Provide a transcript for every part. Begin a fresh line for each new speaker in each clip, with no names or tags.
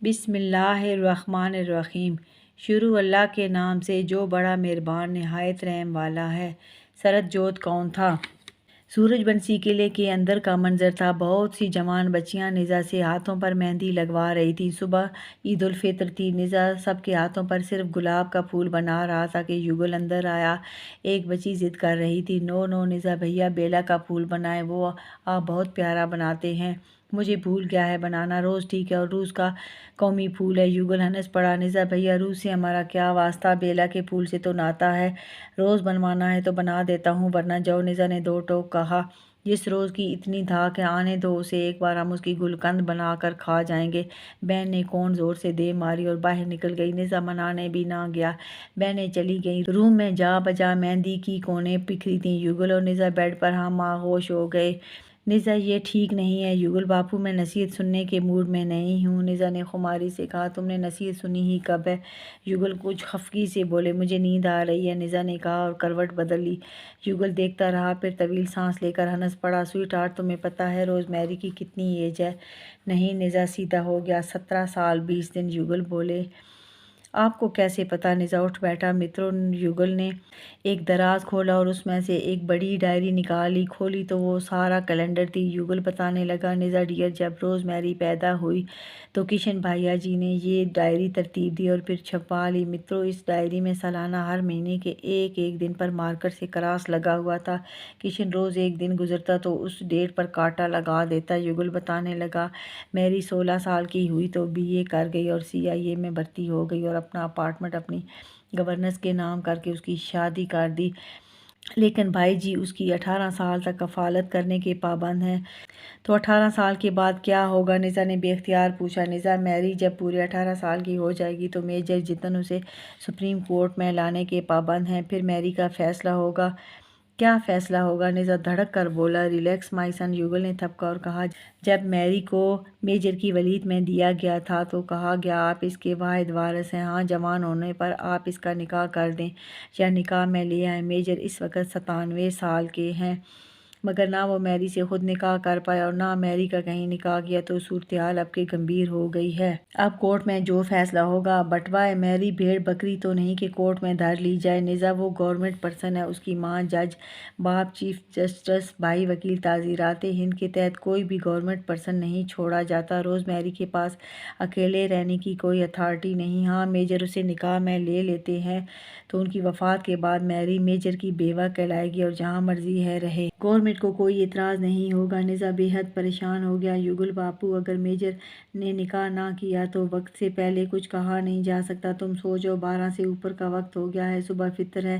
بسم اللہ الرحمن الرحیم۔ شروع اللہ کے نام سے جو بڑا مہربان نہایت رحم والا ہے۔ سرد جوت کون تھا؟ سورج بنسی قلعے کے اندر کا منظر تھا۔ بہت سی جوان بچیاں نزا سے ہاتھوں پر مہندی لگوا رہی تھیں۔ صبح عید الفطر تھی۔ نزا سب کے ہاتھوں پر صرف گلاب کا پھول بنا رہا تھا کہ یگل اندر آیا۔ ایک بچی ضد کر رہی تھی، نو نو نزا بھیا بیلا کا پھول بنائیں، وہ آپ بہت پیارا بناتے ہیں، مجھے بھول گیا ہے بنانا۔ روز ٹھیک ہے اور روس کا قومی پھول ہے۔ یگل ہنس پڑا۔ نزا بھیا روس سے ہمارا کیا واسطہ، بیلا کے پھول سے تو ناتا ہے، روز بنوانا ہے تو بنا دیتا ہوں ورنہ جاؤ۔ نزا نے دو ٹوک کہا، جس روز کی اتنی دھاک ہے آنے دو اسے، ایک بار ہم اس کی گلقند بنا کر کھا جائیں گے۔ بہن نے کون زور سے دے ماری اور باہر نکل گئی۔ نزا منانے بھی نہ گیا، بہنیں چلی گئیں۔ روم میں جا بجا مہندی کی کونے بکھری تھیں۔ یگل اور نزا بیڈ پر ہم آغوش ہو گئے۔ نزا یہ ٹھیک نہیں ہے۔ یگل باپو میں نصیحت سننے کے موڈ میں نہیں ہوں۔ نزا نے خماری سے کہا، تم نے نصیحت سنی ہی کب ہے؟ یگل کچھ خفگی سے بولے، مجھے نیند آ رہی ہے، نزا نے کہا اور کروٹ بدل لی۔ یگل دیکھتا رہا، پھر طویل سانس لے کر ہنس پڑا۔ سویٹ ہارٹ، تمہیں پتہ ہے روز میری کی کتنی ایج ہے؟ نہیں، نزا سیدھا ہو گیا۔ 17 سال 20 دن۔ یگل بولے، آپ کو کیسے پتہ؟ نزا اٹھ بیٹھا۔ مترو یگل نے ایک دراز کھولا اور اس میں سے ایک بڑی ڈائری نکالی۔ کھولی تو وہ سارا کیلنڈر تھی۔ یگل بتانے لگا، نزا ڈیئر، جب روز میری پیدا ہوئی تو کشن بھائیا جی نے یہ ڈائری ترتیب دی اور پھر چھپوا لی۔ مترو، اس ڈائری میں سالانہ ہر مہینے کے ایک ایک دن پر مارکر سے کراس لگا ہوا تھا۔ کشن روز ایک دن گزرتا تو اس ڈیٹ پر کانٹا لگا دیتا۔ یگل بتانے لگا، میری 16 سال کی ہوئی تو BA کر گئی اور CIA میں بھرتی ہو گئی اور اپنا اپارٹمنٹ اپنی گورننس کے نام کر کے اس کی شادی کر دی، لیکن بھائی جی اس کی 18 سال تک کفالت کرنے کے پابند ہیں۔ تو 18 سال کے بعد کیا ہوگا؟ نزا نے بے اختیار پوچھا۔ نزا، میری جب پورے 18 سال کی ہو جائے گی تو میجر جتن اسے سپریم کورٹ میں لانے کے پابند ہیں، پھر میری کا فیصلہ ہوگا۔ کیا فیصلہ ہوگا؟ نزا دھڑک کر بولا، ریلیکس مائی سن۔ یگل نے تھپکا اور کہا، جب میری کو میجر کی ولید میں دیا گیا تھا تو کہا گیا آپ اس کے واحد وارث ہیں، ہاں جوان ہونے پر آپ اس کا نکاح کر دیں یا نکاح میں لے آئیں۔ میجر اس وقت 97 سال کے ہیں، مگر نہ وہ میری سے خود نکاح کر پائے اور نہ میری کا کہیں نکاح کیا، تو صورتحال اب کے گمبھیر ہو گئی ہے۔ اب کورٹ میں جو فیصلہ ہوگا۔ بٹوائے میری بھیڑ بکری تو نہیں کہ کورٹ میں دھر لی جائے۔ نزا، وہ گورنمنٹ پرسن ہے، اس کی ماں جج، باپ چیف جسٹس، بھائی وکیل۔ تعزیرات ہند کے تحت کوئی بھی گورنمنٹ پرسن نہیں چھوڑا جاتا۔ روز میری کے پاس اکیلے رہنے کی کوئی اتھارٹی نہیں۔ ہاں میجر اسے نکاح میں لے لیتے ہیں تو ان کی وفات کے بعد میری میجر کی بیوہ کہلائے گی اور جہاں مرضی ہے رہے۔ گورنمنٹ کو کوئی اعتراض نہیں ہوگا۔ نزا بے حد پریشان ہو گیا۔ یگل باپو، اگر میجر نے نکاح نہ کیا تو وقت سے پہلے کچھ کہا نہیں جا سکتا۔ تم سو جاؤ، 12 سے اوپر کا وقت ہو گیا ہے، صبح فطر ہے۔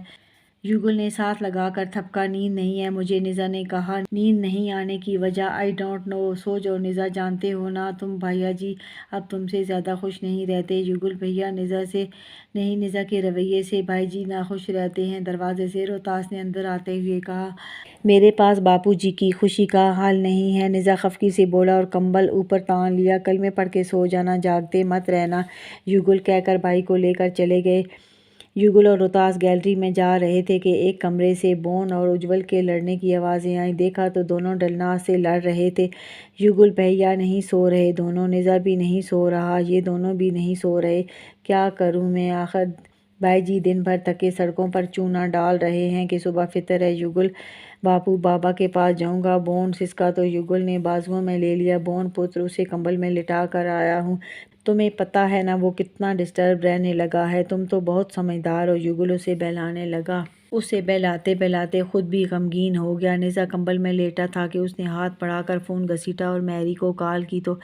یگل نے ساتھ لگا کر تھپکا، نیند نہیں ہے مجھے۔ نزا نے کہا، نیند نہیں آنے کی وجہ آئی ڈونٹ نو، سو جاؤ۔ نزا، جانتے ہو نا تم بھائیا جی اب تم سے زیادہ خوش نہیں رہتے۔ یگل بھیا، نزا سے نہیں، نزا کے رویے سے بھائی جی ناخوش رہتے ہیں۔ دروازے سے روہتاس نے اندر آتے ہوئے کہا، میرے پاس باپو جی کی خوشی کا حل نہیں ہے۔ نزا خفگی سے بولا اور کمبل اوپر تان لیا، کلمے پڑھ کے سو جانا، جاگتے مت رہنا۔ یگل کہہ کر بھائی کو لے کر چلے گئے۔ یگل اور روہتاس گیلری میں جا رہے تھے کہ ایک کمرے سے بون اور اجول کے لڑنے کی آوازیں آئیں۔ دیکھا تو دونوں ڈلناس سے لڑ رہے تھے۔ یگل بھیا نہیں سو رہے دونوں، نزا بھی نہیں سو رہا، یہ دونوں بھی نہیں سو رہے۔ کیا کروں میں آخر؟ بھائی جی دن بھر تھکے سڑکوں پر چونا ڈال رہے ہیں کہ صبح فطر ہے۔ یگل باپو، بابا کے پاس جاؤں گا۔ بون سسکا تو یگل نے بازوؤں میں لے لیا۔ بون پتر، اسے کمبل میں لٹا کر آیا ہوں، تمہیں پتہ ہے نا وہ کتنا ڈسٹرب رہنے لگا ہے، تم تو بہت سمجھدار ہو۔ یگل اسے بہلانے لگا۔ اسے بہلاتے بہلاتے خود بھی غمگین ہو گیا۔ نزا کمبل میں لیٹا تھا کہ اس نے ہاتھ بڑھا کر فون گھسیٹا اور میری کو کال کی تو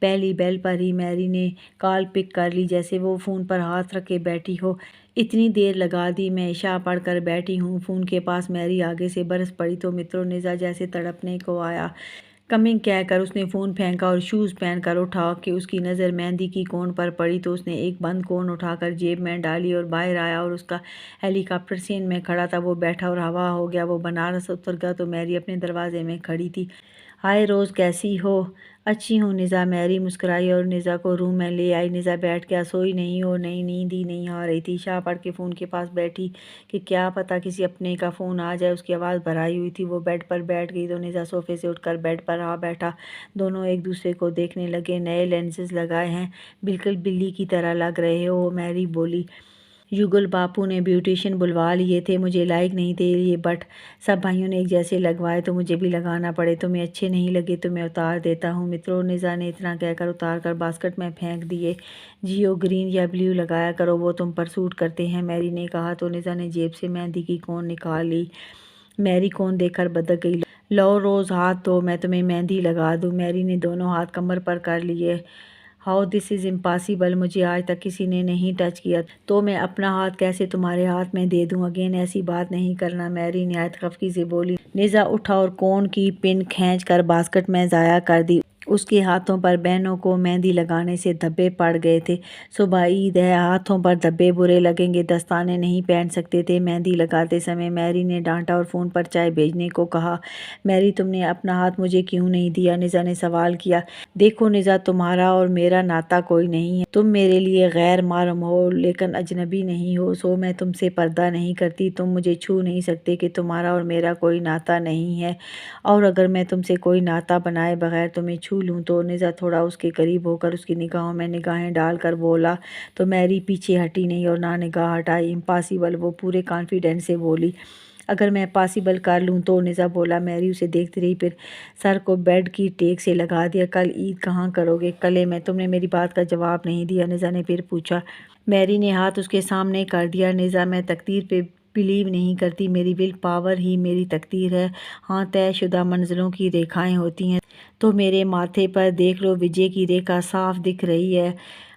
پہلی بیل پر ہی میری نے کال پک کر لی، جیسے وہ فون پر ہاتھ رکھے بیٹھی ہو۔ اتنی دیر لگا دی، میں عشاء پڑھ کر بیٹھی ہوں، فون کے پاس میری آگے سے برس پڑی تو مترو نزا جیسے تڑپنے کو آیا۔ کمنگ کہہ کر اس نے فون پھینکا اور شوز پہن کر اٹھا کہ اس کی نظر مہندی کی کون پر پڑی تو اس نے ایک بند کون اٹھا کر جیب میں ڈالی اور باہر آیا اور اس کا ہیلی کاپٹر سین میں کھڑا تھا۔ وہ بیٹھا اور ہوا ہو گیا۔ وہ بنارس اتر گیا تو میری اپنے دروازے میں کھڑی تھی۔ ہائے روز کیسی ہو؟ اچھی ہوں نزا، میری مسکرائی اور نزا کو روم میں لے آئی۔ نزا بیٹھ گیا، سوئی نہیں اور نہیں نیند ہی نہیں آ رہی تھی۔ شاہ پڑھ کے فون کے پاس بیٹھی کہ کیا پتہ کسی اپنے کا فون آ جائے۔ اس کی آواز بھرائی ہوئی تھی۔ وہ بیڈ پر بیٹھ گئی تو نزا صوفے سے اٹھ کر بیڈ پر آ بیٹھا۔ دونوں ایک دوسرے کو دیکھنے لگے۔ نئے لینسز لگائے ہیں، بالکل بلی کی طرح لگ رہے ہو، میری بولی۔ یوگل باپو نے بیوٹیشین بلوا لیے تھے، مجھے لائق نہیں تھے یہ، بٹ سب بھائیوں نے ایک جیسے لگوائے تو مجھے بھی لگانا پڑے۔ تمہیں اچھے نہیں لگے تو میں اتار دیتا ہوں مترو۔ نزا نے اتنا کہہ کر اتار کر باسکٹ میں پھینک دیے۔ جیو گرین یا بلیو لگایا کرو، وہ تم پر سوٹ کرتے ہیں، میری نے کہا تو نزا نے جیب سے مہندی کی کون نکال لی۔ میری کون دیکھ کر بدک گئی۔ لو روز ہاتھ دو، میں تمہیں مہندی لگا دوں۔ میری نے دونوں ہاتھ کمر پر کر لیے۔ ہاؤ دس از امپاسبل، مجھے آج تک کسی نے نہیں ٹچ کیا تو میں اپنا ہاتھ کیسے تمہارے ہاتھ میں دے دوں؟ اگین ایسی بات نہیں کرنا، میری نہایت خفگی سے بولی۔ نزا اٹھا اور کون کی پن کھینچ کر باسکٹ میں ضائع کر دی۔ اس کے ہاتھوں پر بہنوں کو مہندی لگانے سے دھبے پڑ گئے تھے۔ صبح عید ہے، ہاتھوں پر دھبے برے لگیں گے، دستانے نہیں پہن سکتے تھے۔ مہندی لگاتے سمے میری نے ڈانٹا اور فون پر چائے بھیجنے کو کہا۔ میری تم نے اپنا ہاتھ مجھے کیوں نہیں دیا؟ نزا نے سوال کیا۔ دیکھو نزا، تمہارا اور میرا ناتا کوئی نہیں ہے، تم میرے لیے غیر محرم ہو لیکن اجنبی نہیں ہو، سو میں تم سے پردہ نہیں کرتی، تم مجھے چھو نہیں سکتے کہ تمہارا اور میرا کوئی ناتا نہیں ہے، اور اگر میں تم سے کوئی ناتا بنائے بغیر تمہیں چھو لوں تو؟ نزا تھوڑا اس کے قریب ہو کر اس کی نگاہوں میں نگاہیں ڈال کر بولا تو میری پیچھے ہٹی نہیں اور نہ نگاہ ہٹائی۔ امپاسبل، وہ پورے کانفیڈنس سے بولی۔ اگر میں پاسبل کر لوں تو؟ نزا بولا۔ میری اسے دیکھتی رہی، پھر سر کو بیڈ کی ٹیک سے لگا دیا۔ کل عید کہاں کرو گے؟ قلعے میں۔ تم نے میری بات کا جواب نہیں دیا، نزا نے پھر پوچھا۔ میری نے ہاتھ اس کے سامنے کر دیا۔ نزا، میں تقدیر پہ بلیو نہیں کرتی، میری ول پاور ہی میری تقدیر ہے۔ ہاں، طے شدہ منزلوں کی ریکھائیں ہوتی ہیں تو میرے ماتھے پر دیکھ لو، وجے کی ریکھا صاف دکھ رہی ہے،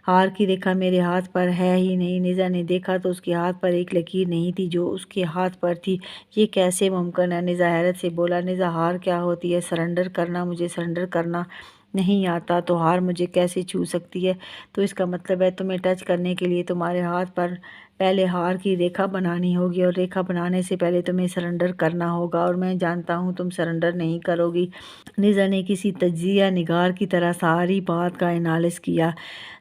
ہار کی ریکھا میرے ہاتھ پر ہے ہی نہیں۔ نزا نے دیکھا تو اس کے ہاتھ پر ایک لکیر نہیں تھی جو اس کے ہاتھ پر تھی۔ یہ کیسے ممکن ہے؟ نزا حیرت سے بولا۔ نزا، ہار کیا ہوتی ہے؟ سرنڈر کرنا۔ مجھے سرنڈر کرنا نہیں آتا تو ہار مجھے کیسے چھو سکتی ہے؟ تو اس کا مطلب ہے تمہیں ٹچ کرنے کے لیے تمہارے ہاتھ پر پہلے ہار کی ریکھا بنانی ہوگی، اور ریکھا بنانے سے پہلے تمہیں سرنڈر کرنا ہوگا، اور میں جانتا ہوں تم سرنڈر نہیں کرو گی۔ نزا نے کسی تجزیہ نگار کی طرح ساری بات کا انالائز کیا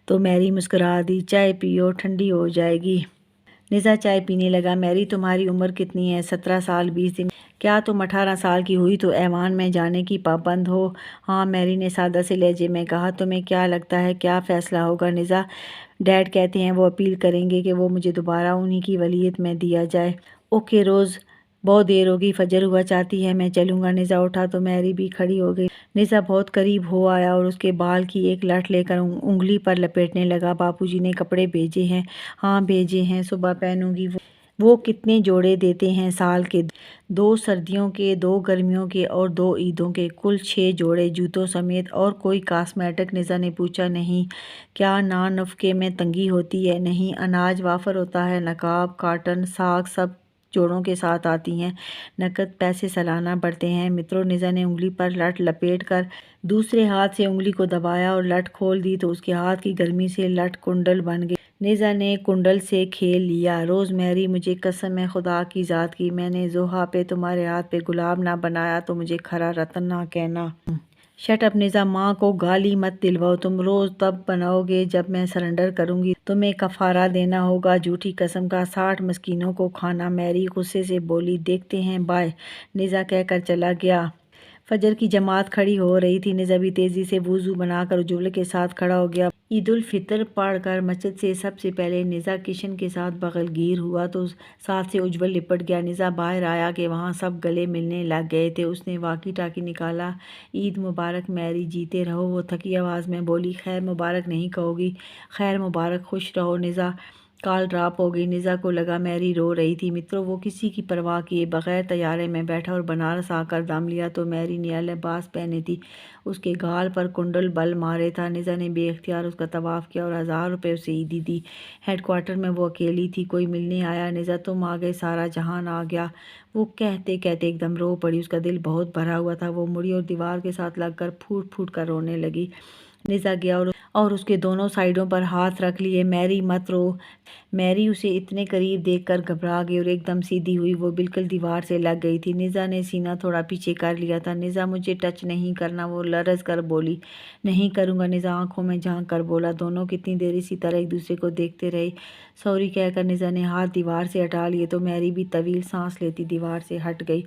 تو میری مسکرا دی۔ چائے پیو، ٹھنڈی ہو جائے گی۔ نزا چائے پینے لگا۔ میری تمہاری عمر کتنی ہے؟ 17 سال 20 دن۔ کیا تم 18 سال کی ہوئی تو ایوان میں جانے کی پابند ہو؟ ہاں، میری نے سادہ سے لہجے میں کہا۔ تمہیں کیا لگتا ہے کیا فیصلہ ہوگا؟ نزا، ڈیڈ کہتے ہیں وہ اپیل کریں گے کہ وہ مجھے دوبارہ انہی کی ولیت میں دیا جائے۔ اوکے روز، بہت دیر ہوگی، فجر ہوا، چاہتی ہے میں چلوں گا؟ نزا اٹھا تو میری بھی کھڑی ہو گئی۔ نزا بہت قریب ہو آیا اور اس کے بال کی ایک لٹ لے کر انگلی پر لپیٹنے لگا۔ باپو جی نے کپڑے بھیجے ہیں؟ ہاں بھیجے ہیں، صبح پہنوں گی۔ وہ کتنے جوڑے دیتے ہیں سال کے؟ 2 سردیوں کے، 2 گرمیوں کے اور 2 عیدوں کے، کل 6 جوڑے جوتوں سمیت۔ اور کوئی کاسمیٹک؟ نزا نے پوچھا۔ نہیں۔ کیا نفقے میں تنگی ہوتی ہے؟ نہیں۔ اناج وافر ہوتا ہے؟ نقاب، کاٹن، ساگ سب جوڑوں کے ساتھ آتی ہیں؟ نقد پیسے سالانہ بڑھتے ہیں مترو۔ نزا نے انگلی پر لٹ لپیٹ کر دوسرے ہاتھ سے انگلی کو دبایا اور لٹ کھول دی تو اس کے ہاتھ کی گرمی سے لٹ کنڈل بن گئی۔ نزا نے کنڈل سے کھیل لیا۔ روز میری، مجھے قسم ہے خدا کی ذات کی، میں نے زحا پہ تمہارے ہاتھ پہ گلاب نہ بنایا تو مجھے کھرا رتن نہ کہنا۔ شٹ اپ نزا، ماں کو گالی مت دلواؤ، تم روز تب بناؤ گے جب میں سرنڈر کروں گی، تمہیں کفارہ دینا ہوگا جھوٹی قسم کا، 60 مسکینوں کو کھانا۔ میری غصے سے بولی۔ دیکھتے ہیں، بائے، نزا کہہ کر چلا گیا۔ فجر کی جماعت کھڑی ہو رہی تھی۔ نزا بھی تیزی سے وضو بنا کر اجول کے ساتھ کھڑا ہو گیا۔ عید الفطر پڑھ کر مسجد سے سب سے پہلے نزا کشن کے ساتھ بغل گیر ہوا تو ساتھ سے اجول لپٹ گیا۔ نزا باہر آیا کہ وہاں سب گلے ملنے لگ گئے تھے۔ اس نے واکی ٹاکی نکالا۔ عید مبارک میری، جیتے رہو، وہ تھکی آواز میں بولی۔ خیر مبارک نہیں کہو گی؟ خیر مبارک، خوش رہو۔ نزا کال ڈراپ ہو گئی۔ نزا کو لگا میری رو رہی تھی مترو۔ وہ کسی کی پرواہ کیے بغیر طیارے میں بیٹھا اور بنارس آ کر دم لیا تو میری نے لباس پہنے تھی، اس کے گال پر کنڈل بل مارے تھا۔ نزا نے بے اختیار اس کا طواف کیا اور 1000 روپے اسے عیدی دی۔ ہیڈ کوارٹر میں وہ اکیلی تھی، کوئی ملنے آیا؟ نزا، تم آ گئے، سارا جہان آ گیا، وہ کہتے کہتے ایک دم رو پڑی۔ اس کا دل بہت بھرا ہوا تھا۔ وہ مڑی اور دیوار کے ساتھ لگ کر پھوٹ پھوٹ کر رونے لگی۔ نزا گیا اور اس کے دونوں سائیڈوں پر ہاتھ رکھ لیے۔ میری مت رو۔ میری اسے اتنے قریب دیکھ کر گھبرا گئی اور ایک دم سیدھی ہوئی۔ وہ بالکل دیوار سے لگ گئی تھی۔ نیزا نے سینہ تھوڑا پیچھے کر لیا تھا۔ نیزا مجھے ٹچ نہیں کرنا، وہ لرز کر بولی۔ نہیں کروں گا، نیزا آنکھوں میں جھانک کر بولا۔ دونوں کتنی دیر اسی طرح ایک دوسرے کو دیکھتے رہے۔ سوری کہہ کر نیزا نے ہاتھ دیوار سے ہٹا لیے تو میری بھی طویل سانس لیتی دیوار سے ہٹ گئی۔